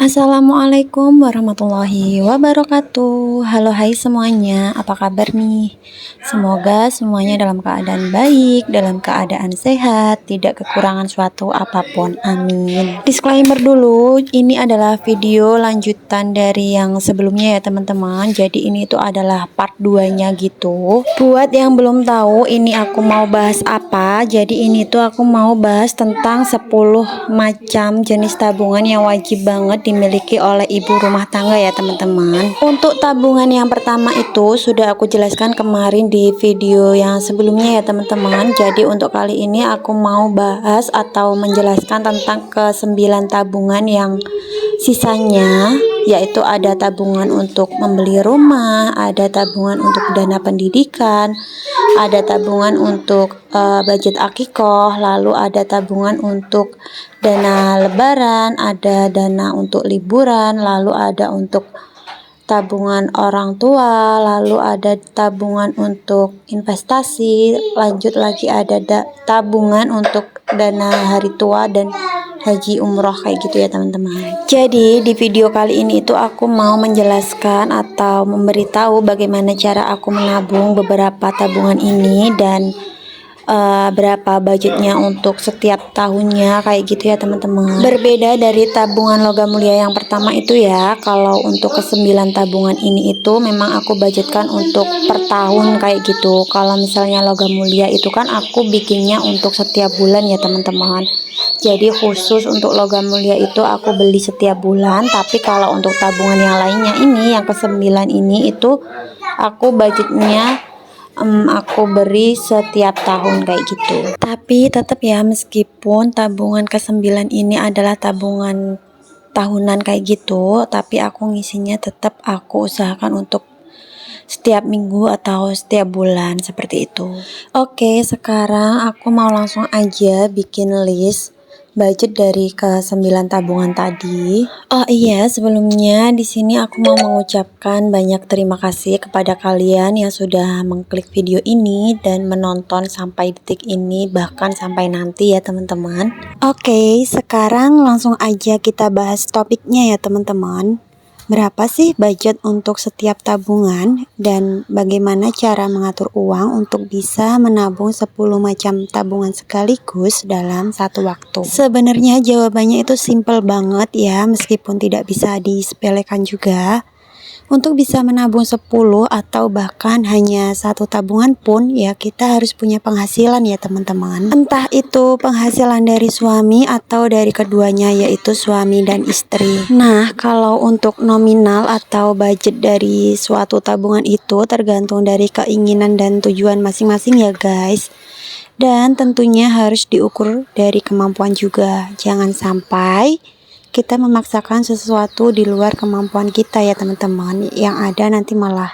Assalamualaikum warahmatullahi wabarakatuh. Halo hai semuanya, apa kabar nih? Semoga semuanya dalam keadaan baik, dalam keadaan sehat, tidak kekurangan suatu apapun, amin. Disclaimer dulu, ini adalah video lanjutan dari yang sebelumnya ya teman-teman. Jadi ini tuh adalah part 2 nya gitu. Buat yang belum tahu ini aku mau bahas apa, jadi ini tuh aku mau bahas tentang 10 macam jenis tabungan yang wajib banget dimiliki oleh ibu rumah tangga ya teman-teman. Untuk tabungan yang pertama itu sudah aku jelaskan kemarin di video yang sebelumnya ya teman-teman. Jadi untuk kali ini aku mau bahas atau menjelaskan tentang ke-9 tabungan yang sisanya, yaitu ada tabungan untuk membeli rumah, ada tabungan untuk dana pendidikan, ada tabungan untuk budget akikoh, lalu ada tabungan untuk dana lebaran, ada dana untuk liburan, lalu ada untuk tabungan orang tua, lalu ada tabungan untuk investasi, lanjut lagi ada tabungan untuk dana hari tua dan haji umroh kayak gitu ya teman-teman. Jadi di video kali ini itu aku mau menjelaskan atau memberitahu bagaimana cara aku menabung beberapa tabungan ini dan berapa budgetnya untuk setiap tahunnya kayak gitu ya teman-teman. Berbeda dari tabungan logam mulia yang pertama itu ya, kalau untuk ke-9 tabungan ini itu memang aku budgetkan untuk per tahun kayak gitu. Kalau misalnya logam mulia itu kan aku bikinnya untuk setiap bulan ya teman-teman. Jadi khusus untuk logam mulia itu aku beli setiap bulan, tapi kalau untuk tabungan yang lainnya ini yang ke-9 ini itu aku budgetnya aku beri setiap tahun kayak gitu. Tapi tetap ya, meskipun tabungan ke-9 ini adalah tabungan tahunan kayak gitu, tapi aku ngisinya tetap aku usahakan untuk setiap minggu atau setiap bulan seperti itu. Oke, sekarang aku mau langsung aja bikin list budget dari ke-9 tabungan tadi. Oh iya, sebelumnya di sini aku mau mengucapkan banyak terima kasih kepada kalian yang sudah mengklik video ini dan menonton sampai detik ini, bahkan sampai nanti ya teman-teman. Oke, sekarang langsung aja kita bahas topiknya ya teman-teman. Berapa sih budget untuk setiap tabungan dan bagaimana cara mengatur uang untuk bisa menabung 10 macam tabungan sekaligus dalam satu waktu? Sebenarnya jawabannya itu simple banget ya, meskipun tidak bisa disepelekan juga. Untuk bisa menabung 10 atau bahkan hanya satu tabungan pun ya kita harus punya penghasilan ya teman-teman. Entah itu penghasilan dari suami atau dari keduanya, yaitu suami dan istri. Nah, kalau untuk nominal atau budget dari suatu tabungan itu tergantung dari keinginan dan tujuan masing-masing ya guys. Dan tentunya harus diukur dari kemampuan juga. Jangan sampai kita memaksakan sesuatu di luar kemampuan kita ya teman-teman, yang ada nanti malah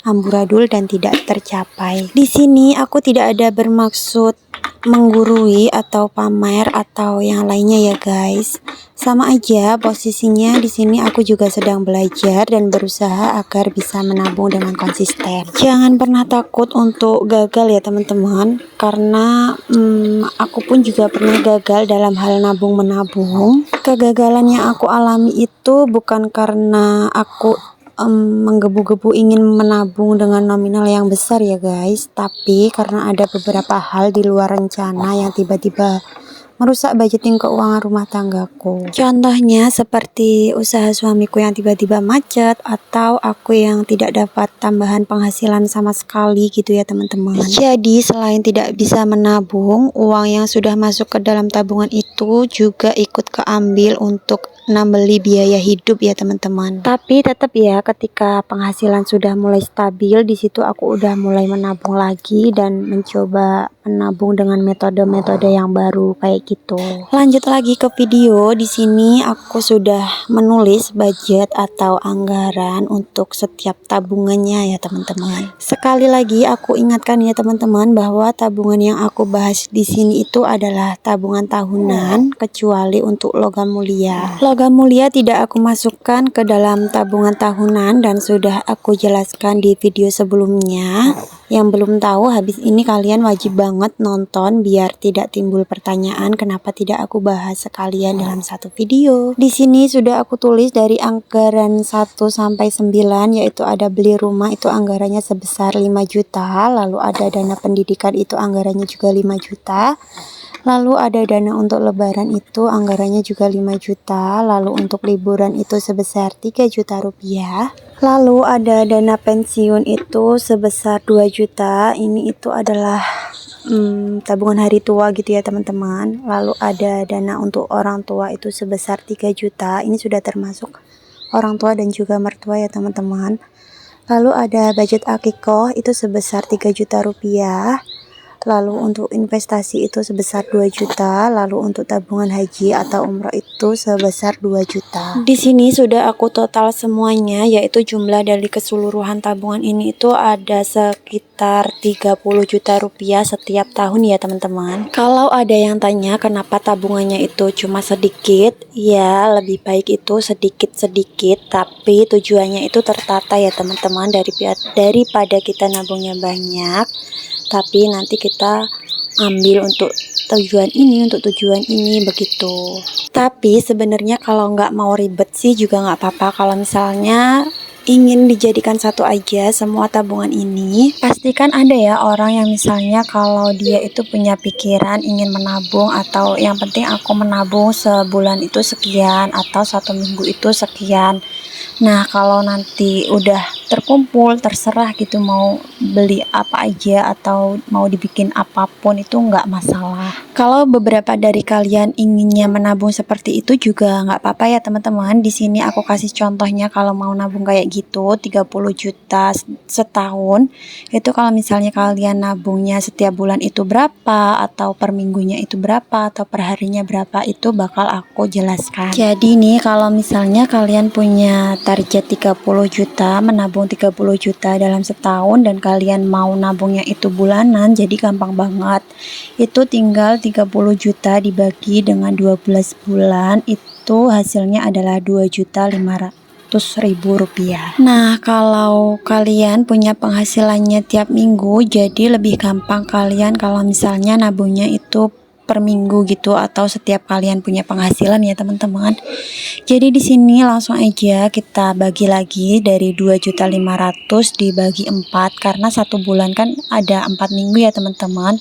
amburadul dan tidak tercapai. Di sini aku tidak ada bermaksud menggurui atau pamer atau yang lainnya ya guys. Sama aja posisinya di sini aku juga sedang belajar dan berusaha agar bisa menabung dengan konsisten. Jangan pernah takut untuk gagal ya teman-teman, karena aku pun juga pernah gagal dalam hal nabung-menabung. Kegagalan yang aku alami itu bukan karena aku menggebu-gebu ingin menabung dengan nominal yang besar ya guys, tapi karena ada beberapa hal di luar rencana yang tiba-tiba merusak budgeting keuangan rumah tanggaku. Contohnya seperti usaha suamiku yang tiba-tiba macet, atau aku yang tidak dapat tambahan penghasilan sama sekali gitu ya teman-teman. Jadi selain tidak bisa menabung, uang yang sudah masuk ke dalam tabungan itu juga ikut keambil untuk beli biaya hidup ya teman-teman. Tapi tetap ya, ketika penghasilan sudah mulai stabil, di situ aku udah mulai menabung lagi dan mencoba menabung dengan metode-metode yang baru kayak gitu. Lanjut lagi ke video. Di sini aku sudah menulis budget atau anggaran untuk setiap tabungannya ya teman-teman. Sekali lagi aku ingatkan ya teman-teman bahwa tabungan yang aku bahas di sini itu adalah tabungan tahunan, kecuali untuk logam mulia. Logam mulia tidak aku masukkan ke dalam tabungan tahunan dan sudah aku jelaskan di video sebelumnya. Yang belum tahu, habis ini kalian wajib banget nonton biar tidak timbul pertanyaan kenapa tidak aku bahas sekalian dalam satu video. Di sini sudah aku tulis dari anggaran 1 sampai 9, yaitu ada beli rumah itu anggarannya sebesar 5 juta, lalu ada dana pendidikan itu anggarannya juga 5 juta. Lalu ada dana untuk lebaran itu anggarannya juga 5 juta, lalu untuk liburan itu sebesar 3 juta rupiah. Lalu ada dana pensiun itu sebesar 2 juta, ini itu adalah tabungan hari tua gitu ya teman-teman. Lalu ada dana untuk orang tua itu sebesar 3 juta, ini sudah termasuk orang tua dan juga mertua ya teman-teman. Lalu ada budget akikoh itu sebesar 3 juta rupiah. Lalu untuk investasi itu sebesar 2 juta, lalu untuk tabungan haji atau umroh itu sebesar 2 juta. Di sini sudah aku total semuanya, yaitu jumlah dari keseluruhan tabungan ini itu ada sekitar 30 juta rupiah setiap tahun ya teman-teman. Kalau ada yang tanya kenapa tabungannya itu cuma sedikit, ya lebih baik itu sedikit-sedikit tapi tujuannya itu tertata ya teman-teman, daripada kita nabungnya banyak tapi nanti kita ambil untuk tujuan ini begitu. Tapi sebenarnya kalau nggak mau ribet sih juga nggak apa-apa. Kalau misalnya ingin dijadikan satu aja semua tabungan ini, pastikan ada ya orang yang misalnya kalau dia itu punya pikiran ingin menabung, atau yang penting aku menabung sebulan itu sekian atau 1 minggu itu sekian. Nah kalau nanti udah terkumpul, terserah gitu mau beli apa aja atau mau dibikin apapun itu nggak masalah. Kalau beberapa dari kalian inginnya menabung seperti itu juga nggak apa-apa ya teman-teman. Di sini aku kasih contohnya kalau mau nabung kayak gitu 30 juta setahun. Itu kalau misalnya kalian nabungnya setiap bulan itu berapa, atau per minggunya itu berapa, atau per harinya berapa, itu bakal aku jelaskan. Jadi nih kalau misalnya kalian punya target 30 juta, menabung 30 juta dalam setahun, dan kalian mau nabungnya itu bulanan, jadi gampang banget. Itu tinggal 30 juta dibagi dengan 12 bulan, itu hasilnya adalah 2.500.000 rupiah. Nah kalau kalian punya penghasilannya tiap minggu, jadi lebih gampang kalian kalau misalnya nabungnya itu per minggu gitu, atau setiap kalian punya penghasilan ya teman-teman. Jadi di sini langsung aja kita bagi lagi dari 2.500.000 dibagi 4, karena 1 bulan kan ada 4 minggu ya teman-teman.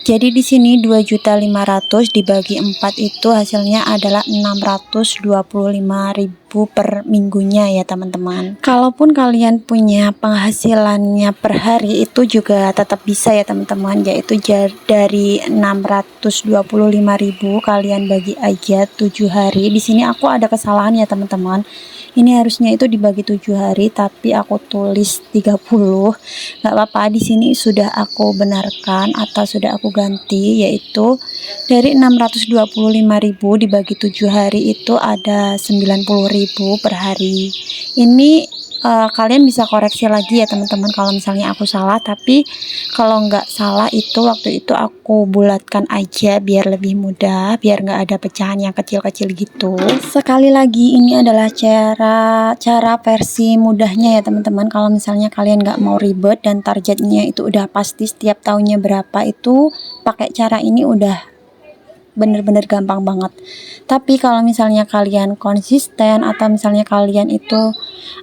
Jadi di sini 2.500.000 dibagi 4 itu hasilnya adalah 625.000 per minggunya ya teman-teman. Kalaupun kalian punya penghasilannya per hari itu juga tetap bisa ya teman-teman, yaitu dari 625.000 kalian bagi aja 7 hari. Di sini aku ada kesalahan ya teman-teman. Ini harusnya itu dibagi 7 hari tapi aku tulis 30. Nggak apa-apa, di sini sudah aku benarkan atau sudah aku ganti, yaitu dari 625.000 dibagi 7 hari itu ada 90.000 per hari. Ini kalian bisa koreksi lagi ya teman-teman kalau misalnya aku salah, tapi kalau nggak salah itu waktu itu aku bulatkan aja biar lebih mudah, biar nggak ada pecahan yang kecil-kecil gitu. Sekali lagi ini adalah cara versi mudahnya ya teman-teman. Kalau misalnya kalian nggak mau ribet dan targetnya itu udah pasti setiap tahunnya berapa, itu pakai cara ini udah bener-bener gampang banget. Tapi kalau misalnya kalian konsisten, atau misalnya kalian itu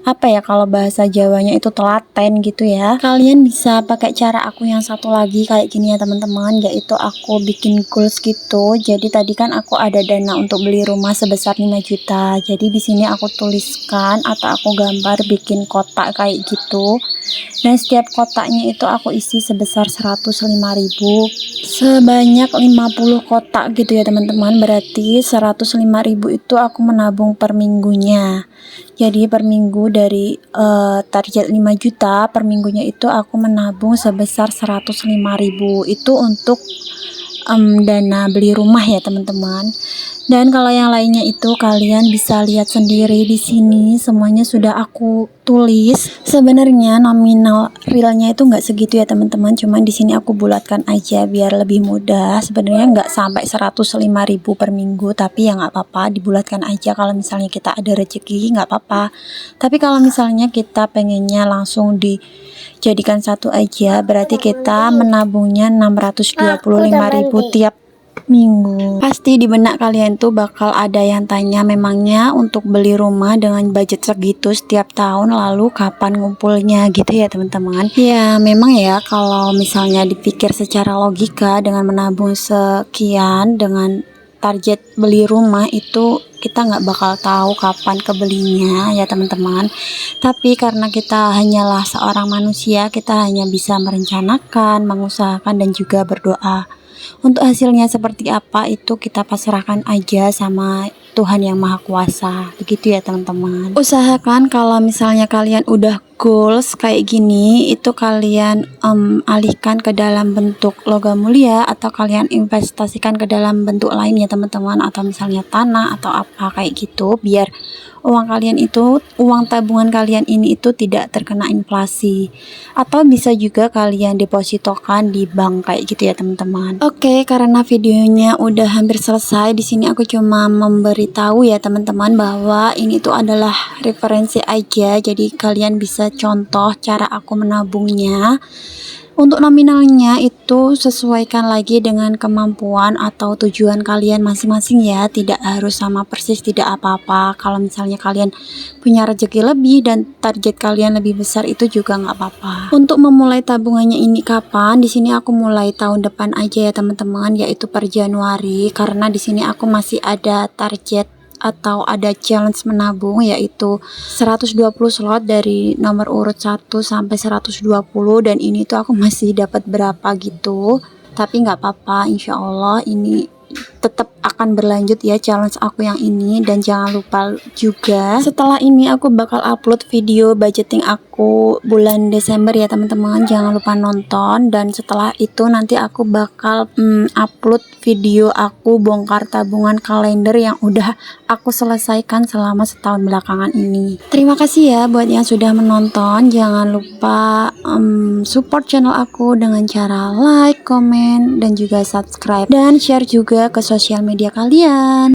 apa ya, kalau bahasa Jawanya itu telaten gitu ya, kalian bisa pakai cara aku yang satu lagi kayak gini ya teman-teman, yaitu aku bikin goals gitu. Jadi tadi kan aku ada dana untuk beli rumah sebesar 5 juta. Jadi di sini aku tuliskan atau aku gambar bikin kotak kayak gitu. Dan setiap kotaknya itu aku isi sebesar 105.000, sebanyak 50 kotak gitu ya teman-teman. Berarti 105.000 itu aku menabung per minggunya. Jadi per minggu dari target 5 juta per minggunya itu aku menabung sebesar 105.000. Itu untuk dana beli rumah ya teman-teman. Dan kalau yang lainnya itu kalian bisa lihat sendiri di sini, semuanya sudah aku tulis. Sebenarnya nominal realnya itu nggak segitu ya teman-teman, cuman di sini aku bulatkan aja biar lebih mudah. Sebenarnya nggak sampai 105.000 per minggu, tapi ya nggak apa-apa, dibulatkan aja. Kalau misalnya kita ada rezeki nggak apa-apa, tapi kalau misalnya kita pengennya langsung dijadikan satu aja, berarti kita menabungnya 625.000 tiap minggu. Pasti di benak kalian tuh bakal ada yang tanya, memangnya untuk beli rumah dengan budget segitu setiap tahun lalu kapan ngumpulnya gitu ya teman-teman. Ya memang ya, kalau misalnya dipikir secara logika, dengan menabung sekian dengan target beli rumah itu kita nggak bakal tahu kapan kebelinya ya teman-teman. Tapi karena kita hanyalah seorang manusia, kita hanya bisa merencanakan, mengusahakan, dan juga berdoa. Untuk hasilnya seperti apa itu kita pasrahkan aja sama Tuhan yang Maha Kuasa. Begitu ya teman-teman. Usahakan kalau misalnya kalian udah goals kayak gini, itu kalian alihkan ke dalam bentuk logam mulia, atau kalian investasikan ke dalam bentuk lain ya teman-teman, atau misalnya tanah atau apa kayak gitu, biar uang kalian itu, uang tabungan kalian ini itu tidak terkena inflasi. Atau bisa juga kalian depositokan di bank kayak gitu ya teman-teman. Oke, karena videonya udah hampir selesai, di sini aku cuma memberitahu ya teman-teman bahwa ini tuh adalah referensi aja, jadi kalian bisa contoh cara aku menabungnya. Untuk nominalnya itu sesuaikan lagi dengan kemampuan atau tujuan kalian masing-masing ya, tidak harus sama persis, tidak apa-apa. Kalau misalnya kalian punya rezeki lebih dan target kalian lebih besar, itu juga nggak apa-apa. Untuk memulai tabungannya ini kapan? Di sini aku mulai tahun depan aja ya teman-teman, yaitu per Januari, karena di sini aku masih ada target atau ada challenge menabung, yaitu 120 slot dari nomor urut 1 sampai 120, dan ini tuh aku masih dapat berapa gitu. Tapi nggak apa-apa, insya Allah ini tetap akan berlanjut ya challenge aku yang ini. Dan jangan lupa juga, setelah ini aku bakal upload video budgeting aku bulan Desember ya teman-teman, jangan lupa nonton. Dan setelah itu nanti aku bakal upload video aku bongkar tabungan kalender yang udah aku selesaikan selama setahun belakangan ini. Terima kasih ya buat yang sudah menonton. Jangan lupa support channel aku dengan cara like, comment, dan juga subscribe, dan share juga ke sosial media kalian.